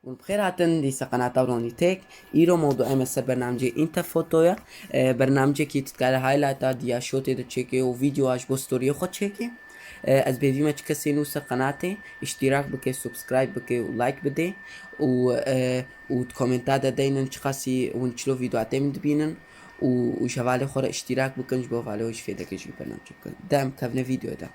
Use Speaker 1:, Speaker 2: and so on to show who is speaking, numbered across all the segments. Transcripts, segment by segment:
Speaker 1: بخير هاتن دي قناة توروني تيك إيرو موضوع مثل برنامجي انت فوتويا برنامجي كي تتكالي هايلايتا ديا شوتي دا تشيكي وفيديوهاش بوستوريو خود تشيكي از بيفي ما تكسي نوسا قناتي اشتراك بكي سبسكرايب بكي ولايك بدي وتكومنتات دينا نشخاصي ونشلو فيديوهات من دبينن وشوالي خورا اشتراك بكن جبو فالي وش فيدك يجي برنامجي بكن دام كفنا فيديو ده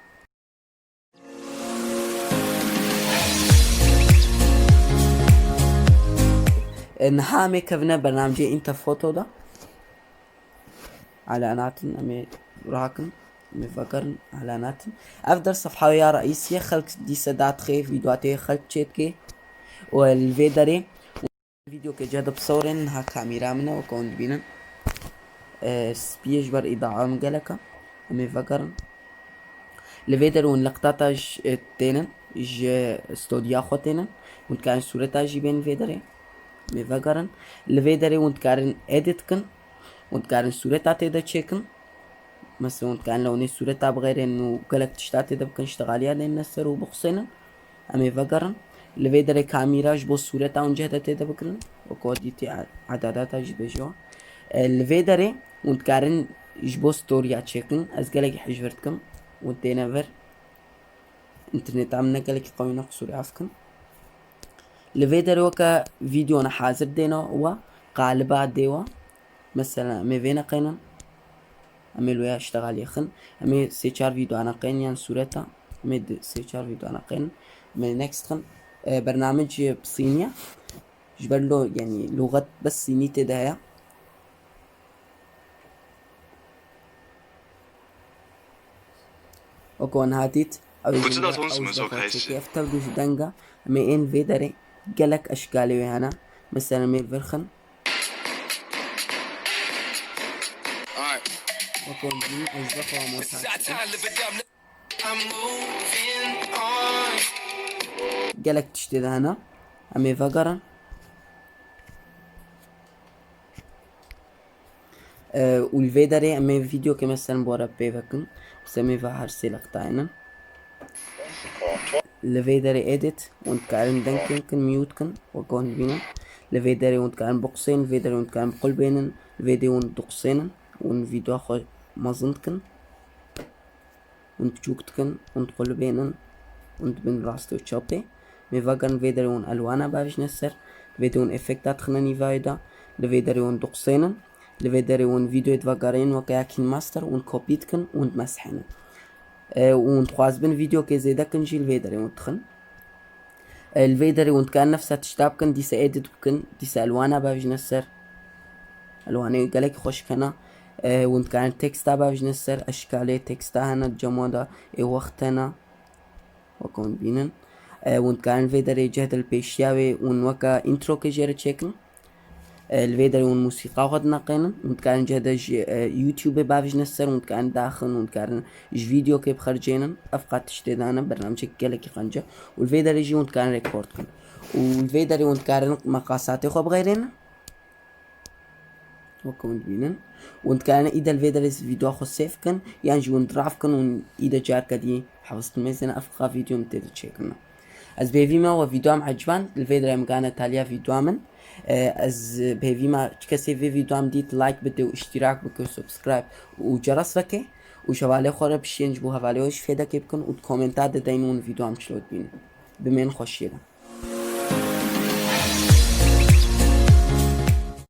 Speaker 1: نحامي كفنا برنامجي انت فوتو ده على اناتن امي راكن مفكرن على اناتن افضل صفحة يا رئيسية خلق دي سدات خي فيديوهاتي خلق تشيتكي والفيدري الفيديو كي جاد بصورن ها كاميرا منا وكون بينا سبيش بر اضاعة مقلقة امي فكرن الفيدر ونلقطاتا تينن ج استوديو خوتينن ونكان صورتا جيبين فيدري مفكرن الفيدري ونتكارن اديتكن ونتكارن صورتا تيدا تشيكن مثلا ونتكارن لوني صورتا بغير انه قلق تشتاتي دا بكن اشتغاليا لين نسر وبخصينن امي فكرن الفيدري كاميرا جبو صورتا ونجهتا تيدا بكن وكوديتي عداداتا جبجوا الفيدري ونتكارن جبو ستوريا تشيكن از قلق حجورتكم ونتينا فر انترنت عمنا قلق قوينا قصوري عفكن الفيدر وكا فيديو انا حاضر دينا هو قالبات ديوا مثلا امي فينا قينا امي لويا اشتغل يخن امي سيشار فيديو انا قين يعني صورتها امي سيشار فيديو انا قين امي نكست خن برنامج بصينية جبر له يعني لغة بس صينية تدايا وكون هاتيت او يفترضوا جدنجا امي ان فيدري قالك اشكالي هنا مثلا ميل فرخن وكون دي اجزاء موسى قالك تشتي هنا امي فقرا والفيدري امي فيديو كي مثلا بورا بيفكن سمي فهر سيلقطاينا الفيدري اديت ونتكلم دنكن ميوتكن وكون بينا الفيدري ونتكلم بقصين الفيدري ونتكلم بقلبين الفيديو ونتقصين ونفيديو اخو مازنتكن ونتشوكتكن ونتقلبين ونتبين راستو تشوبي ميفاقن فيدري ون الوانا باش نسر الفيديو ون افكتات خناني فايدا الفيدري ون دقصين الفيدري ون فيديو يتفاقرين وكاكين ماستر ون كوبيتكن ونتمسحين ونتخوازبن فيديو كي زيدا نجي الفيدري ونتخن الفيدري ونتكان نفسها تشتابكن ديسا اديت بكن ديسا الوانا باش نسر الواني قالك خوش كنا ونتكان تكستا باش نسر اشكالي تكستا هنا الجمودا اي وقتنا وكون بينن ونتكان فيدري جهد البيشياوي ونوكا انترو كي جيرا تشيكن الفيديو والموسيقى قد نقينا ونتكارن جهد يوتيوب باش نسر ونتكارن داخل ونتكارن فيديو كيف خرجينا افقات تشتيدانا برنامج كيلكي خنجة والفيديو يجي ونتكارن ريكورد كن والفيديو ونتكارن مقاساتي خو بغيرنا وكون بينن ونتكارن اذا الفيديو خو سيف كن يعني جون دراف كن اذا جار كدي حفظت ميزنا افقا فيديو متدو تشيكنا از بيفي ما هو فيديو عجبان الفيديو مكانه تاليا فيديو من از بيفي ما كسي فيديو عم ديت لايك بدي واشتراك بكو سبسكرايب وجرس بكي وشوالي خورا بشين جبو هفالي وش فيدا كيبكن وكومنتات داينون فيديو عم شلوت بين بمين خوشيدا